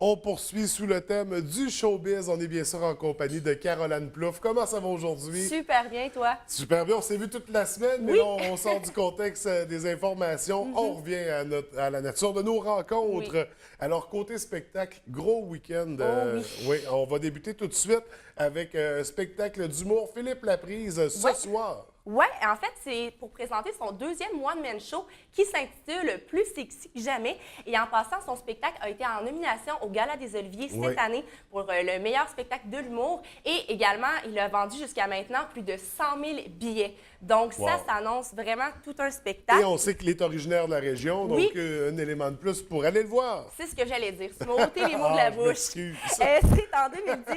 On poursuit sous le thème du showbiz. On est bien sûr en compagnie de Caroline Plouffe. Comment ça va aujourd'hui? Super bien, toi? Super bien. On s'est vu toute la semaine, mais Oui. là, on sort du contexte des informations. On revient à la nature de nos rencontres. Oui. Alors, côté spectacle, gros week-end. Oui. Oui, on va débuter tout de suite avec un spectacle d'humour. Philippe Laprise, ce soir. Oui, en fait, c'est pour présenter son deuxième one-man show qui s'intitule « Plus sexy que jamais ». Et en passant, son spectacle a été en nomination au Gala des Oliviers cette année pour le meilleur spectacle de l'humour. Et également, il a vendu jusqu'à maintenant plus de 100 000 billets. Donc ça s'annonce vraiment tout un spectacle. Et on sait qu'il est originaire de la région, donc un élément de plus pour aller le voir. C'est ce que j'allais dire. Tu m'as ôté les mots de la bouche. C'est en 2010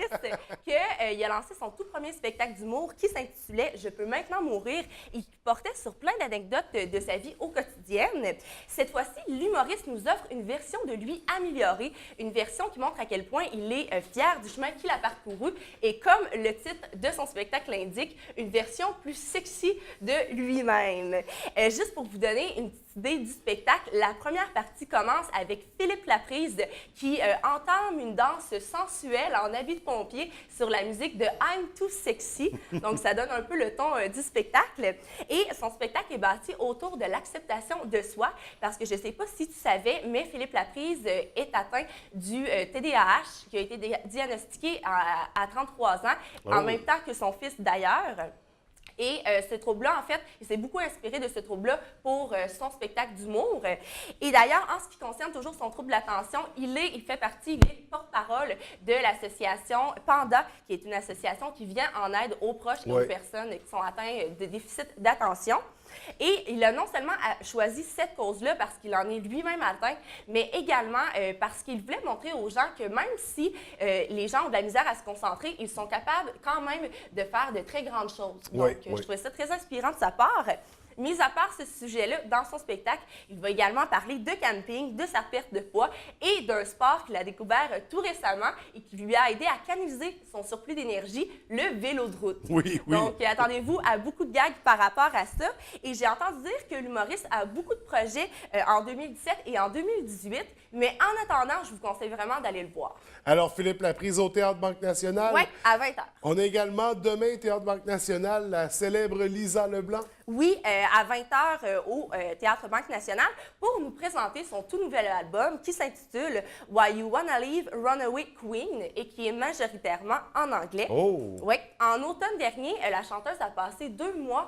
qu'il a lancé son tout premier spectacle d'humour qui s'intitulait « Je peux maintenant mourir ». Il portait sur plein d'anecdotes de sa vie au quotidienne. Cette fois-ci, l'humoriste nous offre une version de lui améliorée, une version qui montre à quel point il est fier du chemin qu'il a parcouru et comme le titre de son spectacle l'indique, une version plus sexy de lui-même. Juste pour vous donner une petite idée du spectacle, la première partie commence avec Philippe Laprise qui entame une danse sensuelle en habit de pompier sur la musique de I'm Too Sexy. Donc, ça donne un peu le ton du spectacle. Et son spectacle est bâti autour de l'acceptation de soi parce que je ne sais pas si tu savais, mais Philippe Laprise est atteint du TDAH qui a été diagnostiqué à 33 ans, en même temps que son fils d'ailleurs. Et ce trouble-là, en fait, il s'est beaucoup inspiré de ce trouble-là pour son spectacle d'humour. Et d'ailleurs, en ce qui concerne toujours son trouble d'attention, il est porte-parole de l'association PANDA, qui est une association qui vient en aide aux proches et aux personnes qui sont atteintes de déficit d'attention. Et il a non seulement choisi cette cause-là parce qu'il en est lui-même atteint, mais également parce qu'il voulait montrer aux gens que même si les gens ont de la misère à se concentrer, ils sont capables quand même de faire de très grandes choses. Donc, je trouvais ça très inspirant de sa part. Mis à part ce sujet-là, dans son spectacle, il va également parler de camping, de sa perte de poids et d'un sport qu'il a découvert tout récemment et qui lui a aidé à canaliser son surplus d'énergie, le vélo de route. Donc, attendez-vous à beaucoup de gags par rapport à ça. Et j'ai entendu dire que l'humoriste a beaucoup de projets en 2017 et en 2018, mais en attendant, je vous conseille vraiment d'aller le voir. Alors, Philippe Laprise au Théâtre Banque Nationale. Oui, à 20h. On a également demain, Théâtre Banque Nationale, la célèbre Lisa Leblanc. Oui, à 20h au Théâtre Banque Nationale pour nous présenter son tout nouvel album qui s'intitule « Why You Wanna Leave Runaway Queen » et qui est majoritairement en anglais. Oui, en automne dernier, la chanteuse a passé 2 mois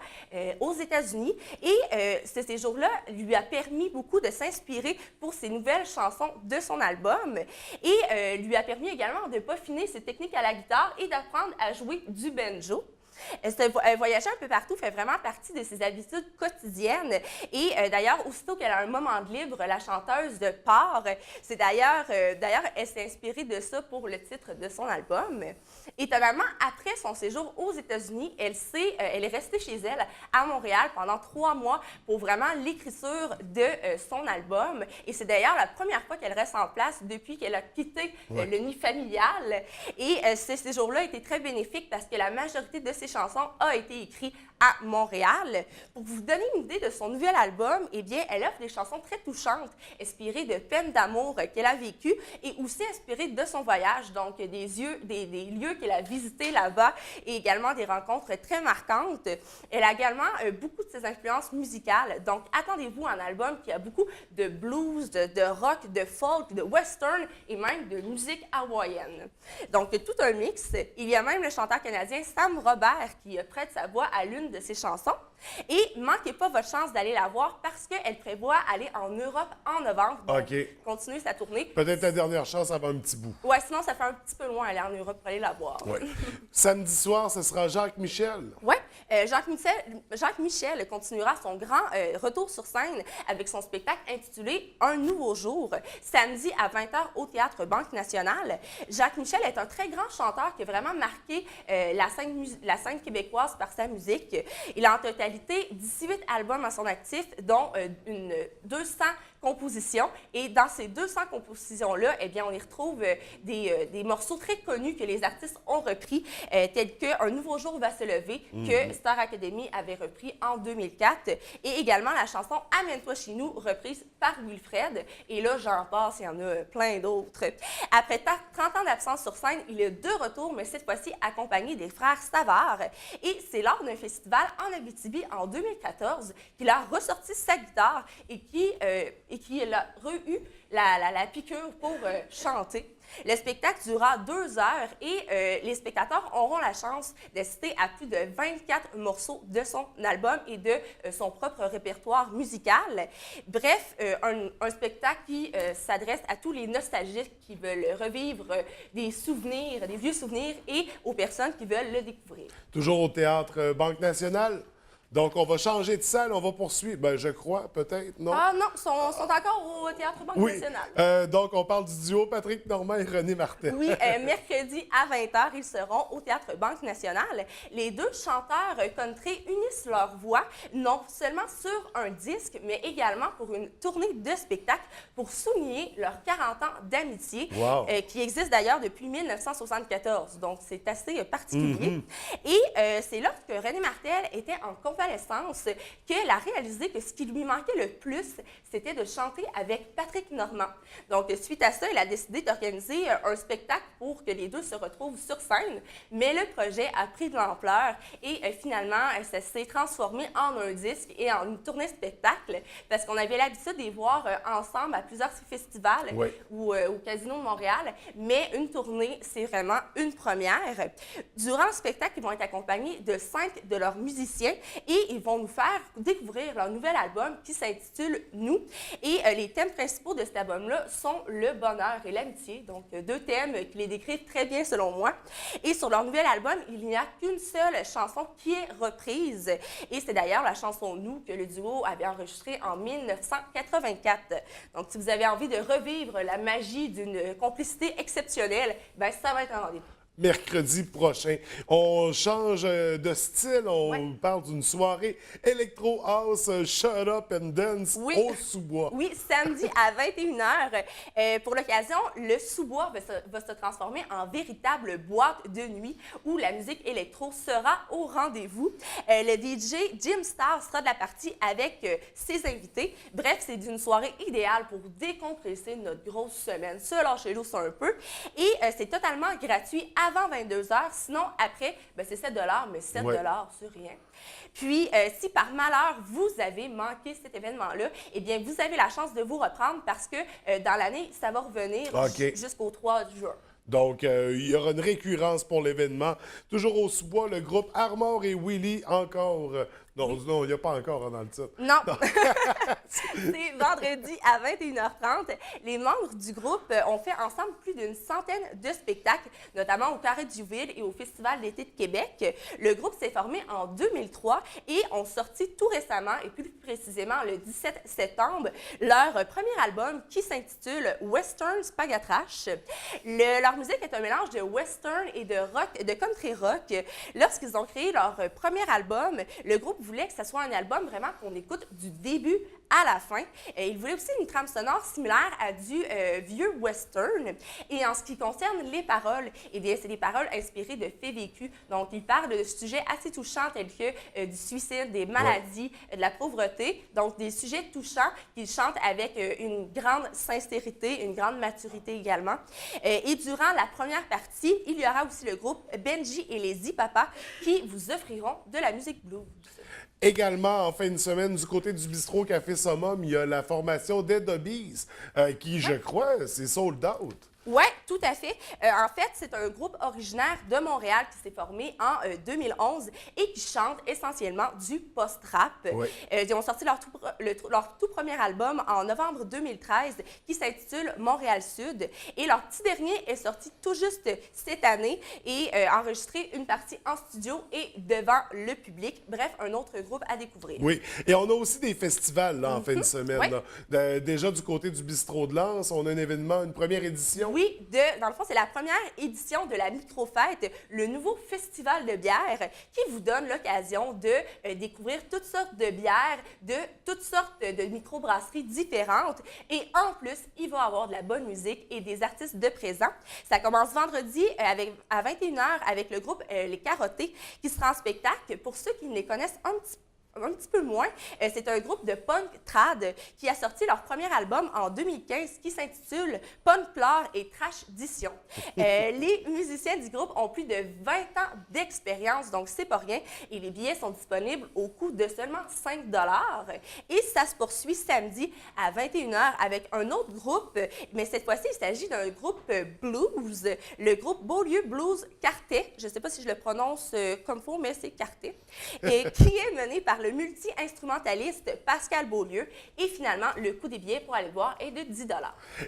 aux États-Unis et ce séjour-là lui a permis beaucoup de s'inspirer pour ses nouvelles chansons de son album et lui a permis également de peaufiner ses techniques à la guitare et d'apprendre à jouer du banjo. Voyager un peu partout fait vraiment partie de ses habitudes quotidiennes. Et d'ailleurs, aussitôt qu'elle a un moment de libre, la chanteuse part. C'est d'ailleurs, elle s'est inspirée de ça pour le titre de son album. Étonnamment, après son séjour aux États-Unis, elle est restée chez elle à Montréal pendant 3 mois pour vraiment l'écriture de son album. Et c'est d'ailleurs la première fois qu'elle reste en place depuis qu'elle a quitté le nid familial. Et ce séjour-là a été très bénéfique parce que la majorité de ses chansons a été écrite à Montréal. Pour vous donner une idée de son nouvel album, eh bien, elle offre des chansons très touchantes, inspirées de peines d'amour qu'elle a vécues et aussi inspirées de son voyage, donc des lieux qu'elle a visités là-bas et également des rencontres très marquantes. Elle a également beaucoup de ses influences musicales, donc attendez-vous à un album qui a beaucoup de blues, de rock, de folk, de western et même de musique hawaïenne. Donc, tout un mix. Il y a même le chanteur canadien Sam Robert qui prête sa voix à l'une de ses chansons. Et manquez pas votre chance d'aller la voir parce qu'elle prévoit aller en Europe en novembre. Donc, continuer sa tournée. Peut-être la dernière chance avant un petit bout. Ouais, sinon, ça fait un petit peu loin aller en Europe pour aller la voir. Samedi soir, ce sera Jacques Michel. Oui, Jacques Michel continuera son grand retour sur scène avec son spectacle intitulé « Un nouveau jour », samedi à 20h au Théâtre Banque Nationale. Jacques Michel est un très grand chanteur qui a vraiment marqué la scène québécoise par sa musique. Il a en totalité 18 albums à son actif, dont 200 compositions. Et dans ces 200 compositions-là, eh bien, on y retrouve des morceaux très connus que les artistes ont repris, tels que Un nouveau jour va se lever, que Star Academy avait repris en 2004, et également la chanson Amène-toi chez nous, reprise par Wilfred. Et là, j'en passe, il y en a plein d'autres. Après 30 ans d'absence sur scène, il est de retour, mais cette fois-ci accompagné des frères Savard. Et c'est lors d'un festival en Abitibi en 2014 qu'il a ressorti sa guitare et qu'il a eu la piqûre pour chanter. Le spectacle durera 2 heures et les spectateurs auront la chance d'assister à plus de 24 morceaux de son album et de son propre répertoire musical. Bref, un spectacle qui s'adresse à tous les nostalgiques qui veulent revivre des souvenirs, des vieux souvenirs, et aux personnes qui veulent le découvrir. Toujours au Théâtre Banque Nationale. Donc, on va changer de salle, on va poursuivre. Ben, je crois, peut-être, non? Ah non, sont encore au Théâtre Banque Nationale. Donc, on parle du duo Patrick Normand et René Martel. Oui, mercredi à 20h, ils seront au Théâtre Banque Nationale. Les deux chanteurs country unissent leur voix, non seulement sur un disque, mais également pour une tournée de spectacle pour souligner leurs 40 ans d'amitié, qui existe d'ailleurs depuis 1974. Donc, c'est assez particulier. Et c'est lorsque René Martel était en convalescence qu'elle a réalisé que ce qui lui manquait le plus, c'était de chanter avec Patrick Normand. Donc, suite à ça, elle a décidé d'organiser un spectacle pour que les deux se retrouvent sur scène, mais le projet a pris de l'ampleur et finalement, ça s'est transformé en un disque et en une tournée spectacle parce qu'on avait l'habitude de les voir ensemble à plusieurs festivals ou au Casino de Montréal, mais une tournée, c'est vraiment une première. Durant le spectacle, ils vont être accompagnés de 5 de leurs musiciens et ils vont nous faire découvrir leur nouvel album qui s'intitule « Nous ». Et les thèmes principaux de cet album-là sont le bonheur et l'amitié, donc 2 thèmes qui les décrivent très bien selon moi. Et sur leur nouvel album, il n'y a qu'une seule chanson qui est reprise. Et c'est d'ailleurs la chanson « Nous » que le duo avait enregistrée en 1984. Donc, si vous avez envie de revivre la magie d'une complicité exceptionnelle, ben ça va être un rendez-vous. Mercredi prochain. On change de style, on parle d'une soirée Electro House Shut Up and Dance au Sous-Bois. Oui, samedi à 21h. Pour l'occasion, le Sous-Bois va se transformer en véritable boîte de nuit où la musique électro sera au rendez-vous. Le DJ Jim Star sera de la partie avec ses invités. Bref, c'est une soirée idéale pour décompresser notre grosse semaine, se lâcher l'eau un peu. Et c'est totalement gratuit avant 22h. Sinon, après, ben, c'est 7 $, mais 7 $ c'est rien. Puis, si par malheur, vous avez manqué cet événement-là, eh bien, vous avez la chance de vous reprendre parce que dans l'année, ça va revenir jusqu'au 3 juin. Donc, il y aura une récurrence pour l'événement. Toujours au Sous-Bois, le groupe Armor et Willy, encore. Non, il n'y a pas encore dans le titre. Non. C'est vendredi à 21h30. Les membres du groupe ont fait ensemble plus d'une centaine de spectacles, notamment au Carré du Vide et au Festival d'été de Québec. Le groupe s'est formé en 2003 et ont sorti tout récemment, et plus précisément le 17 septembre, leur premier album qui s'intitule Western Spagatrash. Leur musique est un mélange de western et de rock, de country rock. Lorsqu'ils ont créé leur premier album, le groupe voulait que ce soit un album vraiment qu'on écoute du début à la fin. Ils voulaient aussi une trame sonore similaire à du vieux western. Et en ce qui concerne les paroles, eh bien, c'est des paroles inspirées de faits vécus. Donc, ils parlent de sujets assez touchants tels que du suicide, des maladies, de la pauvreté. Donc, des sujets touchants qu'ils chantent avec une grande sincérité, une grande maturité également. Et durant la première partie, il y aura aussi le groupe Benji et les Zipapa qui vous offriront de la musique blues. Également, en fin de semaine, du côté du bistrot Café Summum, il y a la formation Dead Hobbies qui, je crois, c'est sold out. Oui, tout à fait. En fait, c'est un groupe originaire de Montréal qui s'est formé en 2011 et qui chante essentiellement du post-rap. Ils ont sorti leur tout premier album en novembre 2013 qui s'intitule Montréal-Sud. Et leur petit dernier est sorti tout juste cette année et enregistré une partie en studio et devant le public. Bref, un autre groupe à découvrir. Oui, et on a aussi des festivals là, en fin de semaine. Là. Déjà du côté du bistrot de Lens, on a un événement, une première édition Oui, dans le fond, c'est la première édition de la Microfête, le nouveau festival de bière qui vous donne l'occasion de découvrir toutes sortes de bières, de toutes sortes de microbrasseries différentes. Et en plus, il va y avoir de la bonne musique et des artistes de présent. Ça commence vendredi à 21h avec le groupe Les Carottés qui sera en spectacle. Pour ceux qui ne les connaissent un petit peu moins, c'est un groupe de punk trad qui a sorti leur premier album en 2015 qui s'intitule Punk Plore et Trash Dition. Les musiciens du groupe ont plus de 20 ans d'expérience, donc c'est pas rien. Et les billets sont disponibles au coût de seulement 5 $. Et ça se poursuit samedi à 21h avec un autre groupe, mais cette fois-ci, il s'agit d'un groupe blues, le groupe Beaulieu Blues Quartet. Je ne sais pas si je le prononce comme faut, mais c'est Quartet. Et qui est mené par le multi-instrumentaliste Pascal Beaulieu. Et finalement, le coût des billets pour aller voir est de 10 $.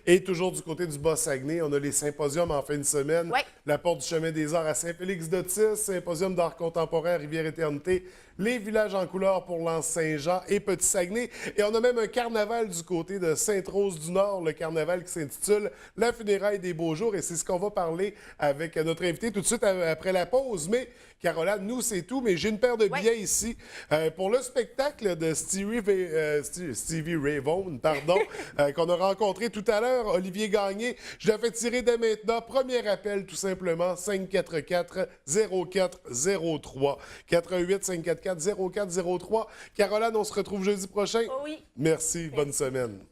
Et toujours du côté du Bas-Saguenay, on a les symposiums en fin de semaine. Ouais. La Porte du Chemin des Arts à Saint-Félix-d'Otis, Symposium d'art contemporain à Rivière-Éternité, les villages en couleur pour l'Anse-Saint-Jean et Petit-Saguenay. Et on a même un carnaval du côté de Sainte-Rose-du-Nord, le carnaval qui s'intitule La funéraille des beaux jours. Et c'est ce qu'on va parler avec notre invité tout de suite après la pause. Mais Caroline, nous, c'est tout, mais j'ai une paire de billets ici pour le spectacle de Stevie Ray Vaughan, pardon, qu'on a rencontré tout à l'heure, Olivier Gagné. Je l'ai fait tirer dès maintenant. Premier appel, tout simplement, 544-0403. 88-544-0403. Caroline, on se retrouve jeudi prochain. Oui. Merci, bonne semaine.